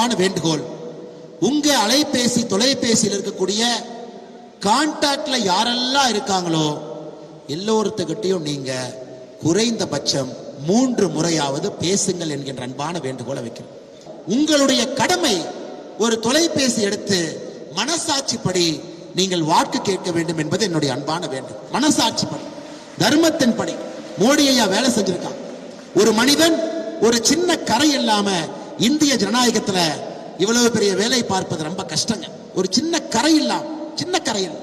அன்பான வேண்டுகோள், உங்க அலைபேசி தொலைபேசியில் இருக்கக்கூடிய கான்டாக்ட்ல யாரெல்லாம் இருக்காங்களோ எல்லோருத்துக்கிட்டையும் நீங்க குறைந்தபட்சம் 3 முறையாவது பேசுங்கள் என்கின்ற அன்பான வேண்டுகோளை வைக்கிறேன். உங்களுடைய கடமை ஒரு தொலைபேசி எடுத்து மனசாட்சிப்படி நீங்கள் வாக்கு கேட்க வேண்டும் என்பது என்னுடைய அன்பான வேண்டுகோள். மனசாட்சிப்படி, தர்மத்தின் படி மோடி ஐயா வேலை செஞ்சிருக்காங்க. ஒரு மனிதன் ஒரு சின்ன கரை இல்லாம இந்திய ஜனநாயகத்துல இவ்வளவு பெரிய வேலை பார்ப்பது ரொம்ப கஷ்டங்க. ஒரு சின்ன கரை இல்லாம, சின்ன கரையில்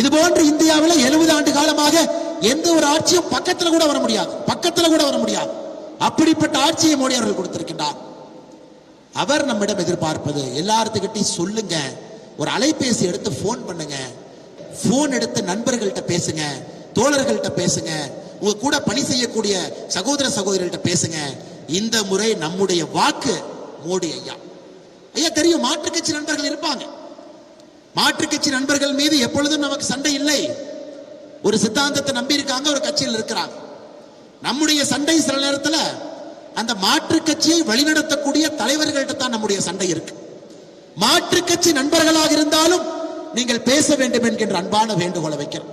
இது போன்று இந்தியாவில் 70 ஆண்டு காலமாக எந்த ஒரு ஆட்சியும் பக்கத்துல கூட வர முடியாது, பக்கத்துல கூட வர முடியாது. அப்படிப்பட்ட ஆட்சியை மோடி அவர்கள் கொடுத்திருக்கின்றார். அவர் நம்மிடம் எதிர்பார்ப்பது, எல்லாத்துக்கிட்டையும் சொல்லுங்க, ஒரு அலைபேசி எடுத்து போன் பண்ணுங்க, போன் எடுத்து நண்பர்கள்ட்ட பேசுங்க, தோழர்கள்ட்ட பேசுங்க, உங்க கூட பணி செய்யக்கூடிய சகோதர சகோதரிகள்ட்ட பேசுங்க. இந்த முறை நம்முடைய வாக்கு மோடி ஐயா. ஐயா தெரியும், மாற்று கட்சி நண்பர்கள் இருப்பாங்க. மாற்று கட்சி நண்பர்கள் மீது எப்பொழுதும் நமக்கு சண்டை இல்லை. ஒரு சித்தாந்தத்தை நம்பி இருக்காங்க, ஒரு கட்சியில் இருக்கிறாங்க. நம்முடைய சண்டை சில நேரத்தில் அந்த மாற்று கட்சியை வழிநடத்தக்கூடிய தலைவர்கள்ட்ட தான் நம்முடைய சண்டை இருக்கு. மாற்று கட்சி நண்பர்களாக இருந்தாலும் நீங்கள் பேச வேண்டும் என்கின்ற அன்பான வேண்டுகோளை வைக்கிறோம்.